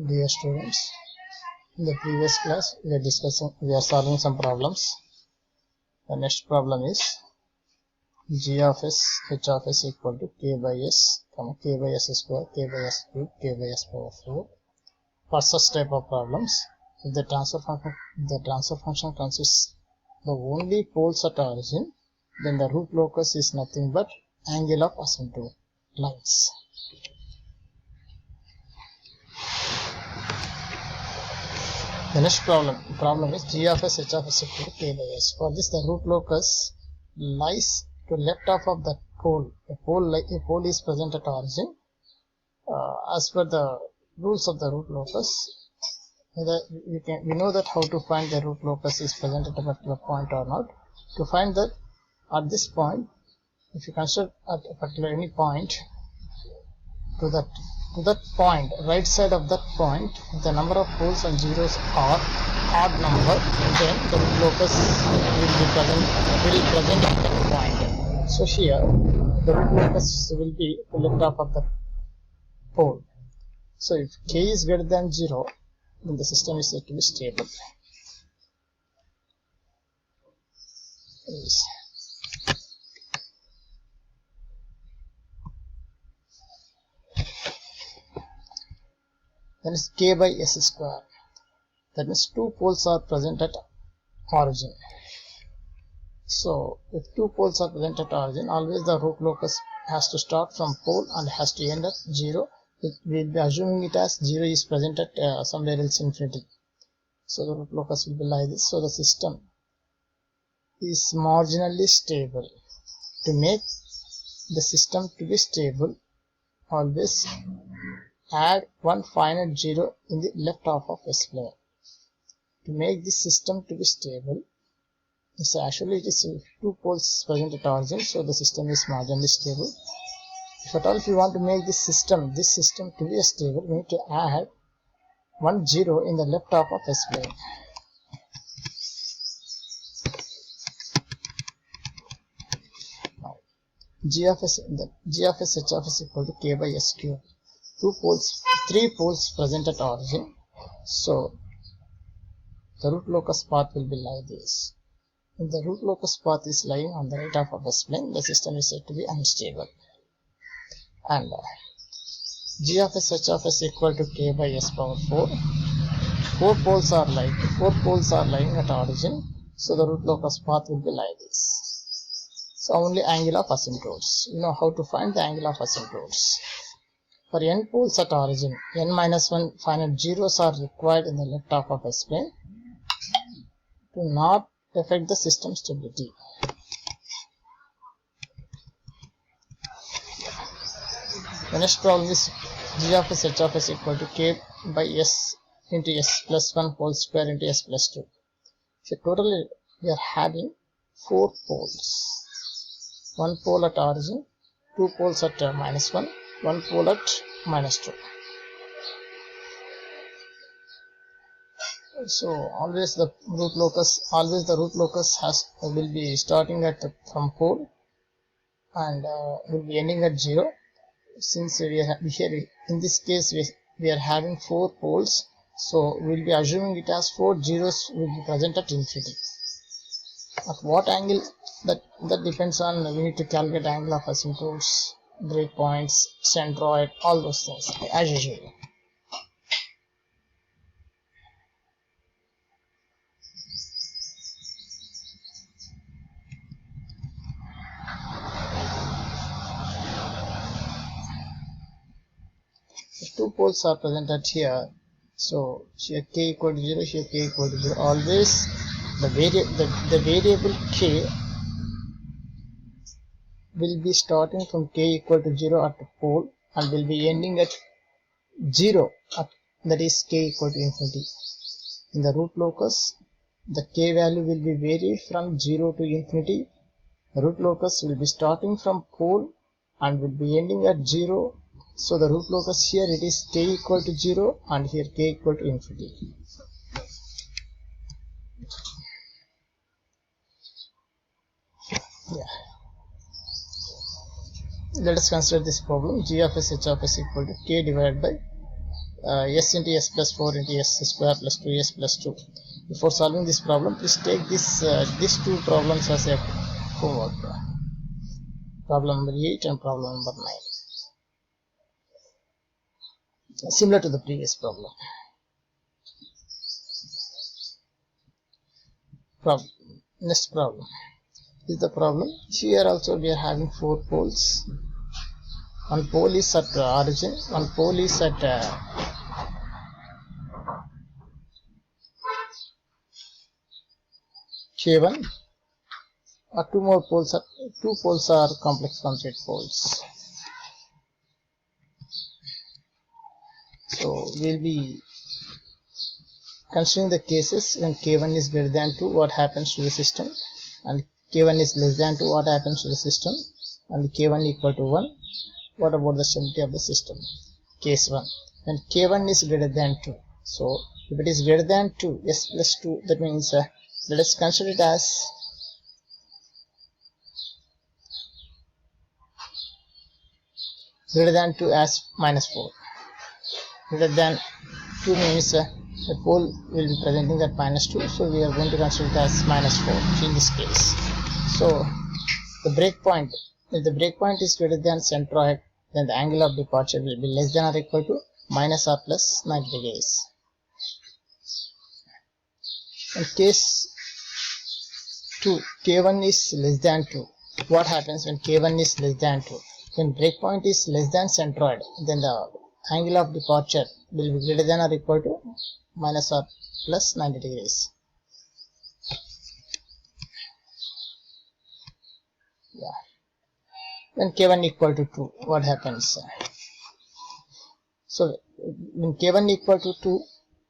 Dear students, in the previous class we are solving some problems. The next problem is g of s h of s equal to k by s, k by s square, k by s cube, k by s power 4. For such type of problems, if the transfer function consists the only poles at origin, then the root locus is nothing but angle of asymptote lines. The next problem is g of s h of s equal to k by s. For this, the root locus lies to left half of the pole. A pole is present at origin. As per the rules of the root locus, we know that how to find the root locus is present at a particular point or not. To find that at this point, if you consider at a particular any point, to that point, right side of that point, if the number of poles and zeros are odd number, then the root locus will be present at that point. So here the root locus will be to left half of the pole. So if k is greater than 0, then the system is said to be stable. Yes. Then is k by s square. That means two poles are present at origin. So if two poles are present at origin, always the root locus has to start from pole and has to end at 0. We will be assuming it as 0 is present at somewhere else infinity. So the root locus will be like this. So the system is marginally stable. To make the system to be stable, always add one finite 0 in the left half of S plane. To make this system to be stable, so actually it is two poles present at origin, so the system is marginally stable. If at all if you want to make this system to be stable, we need to add 1 0 in the left half of S plane. Now, g of s h of s equal to k by s cube. Three poles present at origin, so the root locus path will be like this. If the root locus path is lying on the right half of S plane, the system is said to be unstable. And g of s h of s equal to k by s power 4. Four poles are lying at origin, so the root locus path will be like this. So only angle of asymptotes. You know how to find the angle of asymptotes. For n poles at origin, n minus 1 finite zeros are required in the left half of S plane to not affect the system stability. The next problem is g of s h of s equal to k by s into s plus 1 whole square into s plus 2. So totally we are having 4 poles. One pole at origin, two poles at minus 1, one pole at minus 2. So always the root locus will be starting at from pole and will be ending at 0. Since here in this case we are having 4 poles, so we will be assuming it as 4 zeros will be present at infinity. At what angle, that depends on, we need to calculate angle of asymptotes, breakpoints, centroid, all those things as usual. If two poles are present at here, so here k equal to 0, here k equal to 0, always the variable k will be starting from k equal to 0 at the pole and will be ending at 0 at, that is k equal to infinity. In the root locus, the k value will be varied from 0 to infinity. The root locus will be starting from pole and will be ending at 0. So the root locus here it is k equal to 0 and here k equal to infinity. Yeah. Let us consider this problem. G of s h of s equal to k divided by s into s plus 4 into s square plus 2s plus 2. Before solving this problem, please take these two problems as a homework. Problem number 8 and problem number 9. Similar to the previous problem. Next problem is the problem. Here also we are having 4 poles. One pole is at origin, one pole is at K1, or two poles are complex conjugate poles. So we'll be considering the cases when K1 is greater than 2, what happens to the system, and K1 is less than 2, what happens to the system, and K1 equal to 1, what about the stability of the system. Case 1, when K1 is greater than 2. So if it is greater than 2, s plus 2, that means let us consider it as greater than 2 as minus 4. Greater than 2 means the pole will be presenting that minus 2, so we are going to consider it as minus 4 in this case. So the breakpoint, if the breakpoint is greater than centroid, then the angle of departure will be less than or equal to minus or plus 90 degrees. In case 2, K1 is less than 2. What happens when K1 is less than 2? When breakpoint is less than centroid, then the angle of departure will be greater than or equal to minus or plus 90 degrees. Yeah. When K1 equal to 2, what happens? So when K1 equal to 2,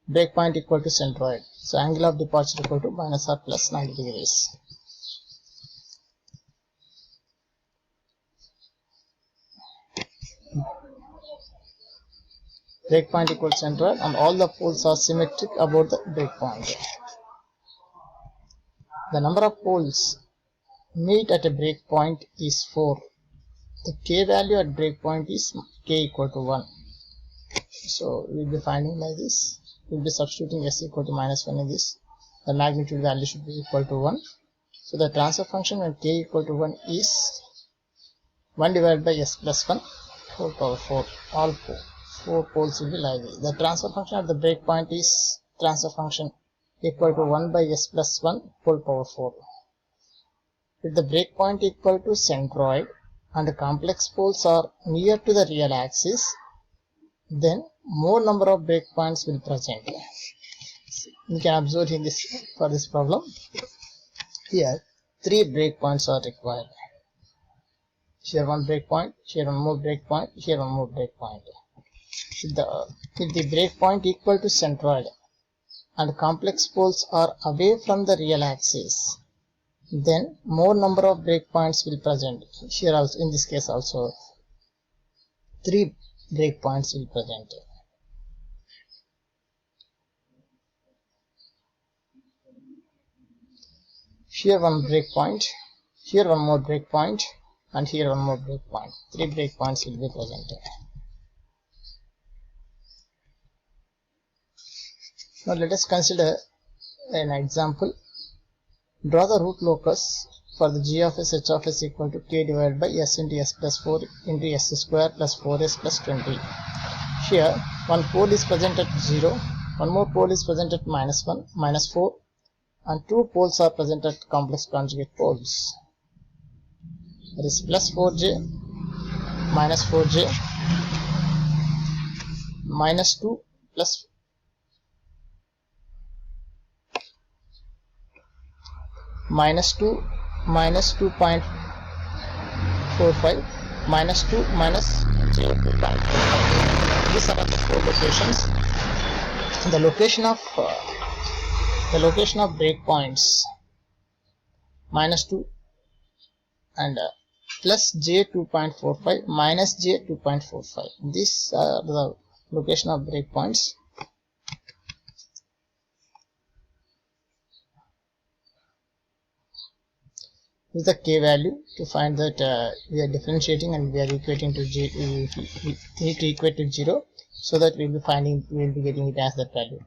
breakpoint equal to centroid. So angle of departure equal to minus or plus 90 degrees. Breakpoint equals centroid, and all the poles are symmetric about the breakpoint. The number of poles meet at a breakpoint is 4. The k value at breakpoint is k equal to 1. So we will be finding like this. We will be substituting s equal to minus 1 in this. The magnitude value should be equal to 1. So the transfer function when k equal to 1 is 1 divided by s plus 1 whole power 4. All 4 poles will be like this. The transfer function at the breakpoint is transfer function equal to 1 by s plus 1 whole power 4. If the breakpoint equal to centroid and the complex poles are near to the real axis, then more number of breakpoints will present. You can observe in this, for this problem, here 3 breakpoints are required. Here one breakpoint, here one more breakpoint, here one more breakpoint. If the breakpoint equal to centroid and complex poles are away from the real axis, then more number of breakpoints will present. Here also, in this case also, 3 breakpoints will present. Here one breakpoint, here one more breakpoint, and here one more breakpoint. 3 breakpoints will be presented. Now let us consider an example. Draw the root locus for the g of s h of s equal to k divided by s into s plus 4 into s square plus 4s plus 20. Here one pole is present at 0, one more pole is present at minus 1, minus 4, and 2 poles are present at complex conjugate poles. That is plus 4j, minus 4j, minus 2 plus minus 2 minus 2.45 minus 2 minus 0.45. These are the 4 locations. The location of breakpoints minus 2 and plus j 2.45 minus j 2.45. These are the location of breakpoints. This is the k value. To find that we are differentiating and we are equating to j, we need to equate to 0. so that we will be getting it as that value.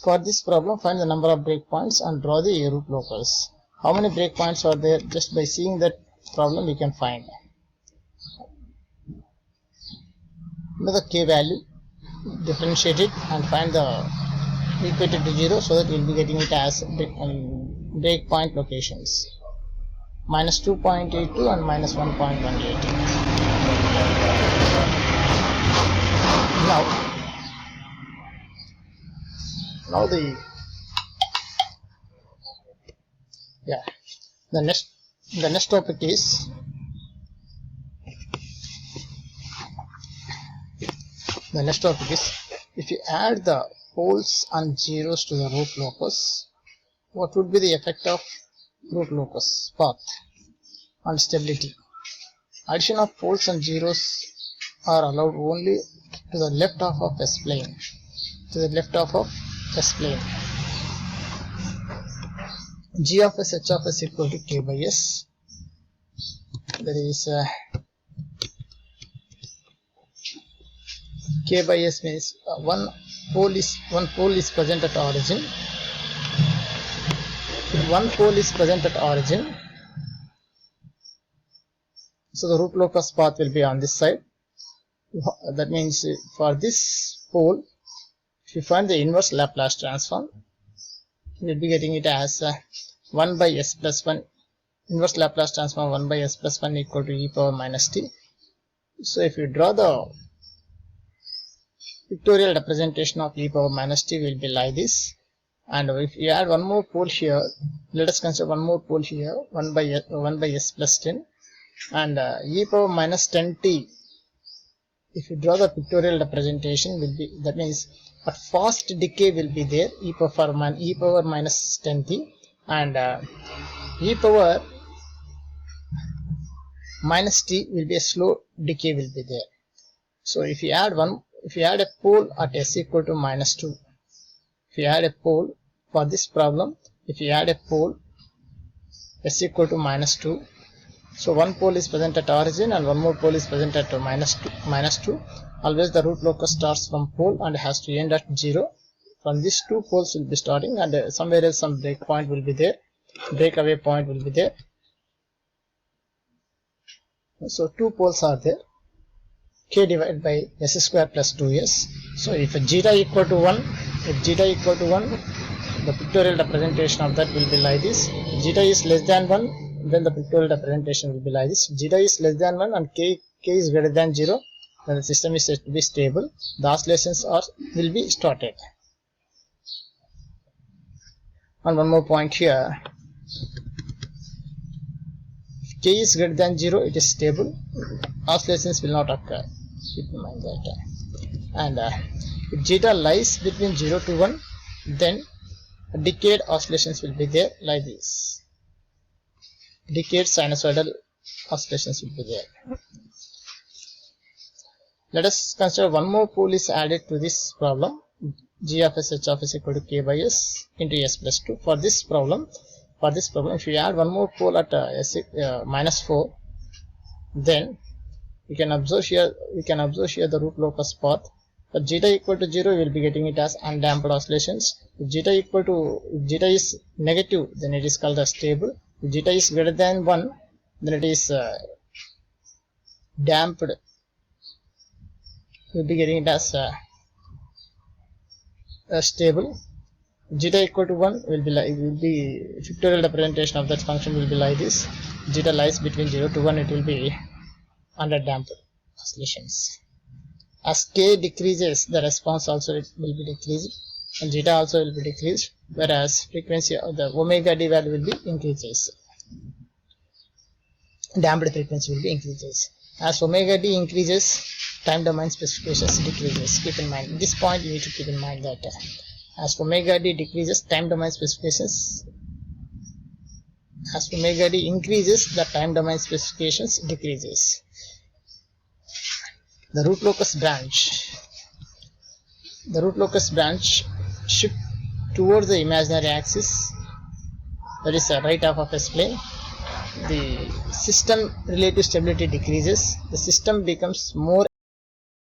For this problem, find the number of breakpoints and draw the root locus. How many breakpoints are there? Just by seeing that problem we can find. Know the k value, differentiate it and find the equated to 0, so that we will be getting it as breakpoint locations. Minus 2.82 and minus 1.18. Now the next topic is if you add the poles and zeros to the root locus, what would be the effect of root locus path on stability? Addition of poles and zeros are allowed only to the left half of S plane. G of S, H of S equal to K by S. There is K by S means one pole is present at origin. If one pole is present at origin, so the root locus path will be on this side. That means for this pole, if you find the inverse Laplace transform, you will be getting it as 1 by s plus 1, inverse Laplace transform 1 by s plus 1 equal to e power minus t. So if you draw the pictorial representation of e power minus t, will be like this. And if you add one more pole here, let us consider one more pole here, 1 by s plus 10, and e power minus 10t. If you draw the pictorial representation, will be, that means a fast decay will be there, e power minus 10t, and e power minus t will be a slow decay will be there. So if you add a pole at s equal to minus 2, if you add a pole for this problem, if you add a pole s equal to minus 2, so one pole is present at origin and one more pole is present at minus 2. Always the root locus starts from pole and has to end at 0. From these two poles will be starting, and somewhere else some breakpoint will be there, breakaway point will be there. So two poles are there, k divided by s square plus 2s. So if zeta equal to 1, the pictorial representation of that will be like this. Zeta is less than 1, then the pictorial representation will be like this. Zeta is less than 1 and k is greater than 0, then the system is said to be stable. The oscillations will be started. And one more point here, if k is greater than 0, it is stable, oscillations will not occur. Keep in mind that. And if zeta lies between 0 to 1, then decayed oscillations will be there like this. Decayed sinusoidal oscillations will be there. Let us consider one more pole is added to this problem. G of s, H of s equal to k by s into s plus 2. For this problem, if you add one more pole at minus 4, then we can observe here the root locus path. For zeta equal to 0, we will be getting it as undamped oscillations. If zeta is negative, then it is called as stable. If zeta is greater than 1, then it is damped. We will be getting it as stable. Zeta equal to 1 will be pictorial representation of that function will be like this. Zeta lies between 0 to 1, it will be under damped oscillations. As k decreases, the response also will be decreased, and zeta also will be decreased, whereas frequency of the omega d value will be increases. Damped frequency will be increases. As omega d increases, time domain specifications decreases. Keep in mind this point. You need to keep in mind that as omega d decreases, time domain specifications. As omega d increases, the time domain specifications decreases. The root locus branch shift towards the imaginary axis, that is the right half of S plane. The system relative stability decreases, the system becomes more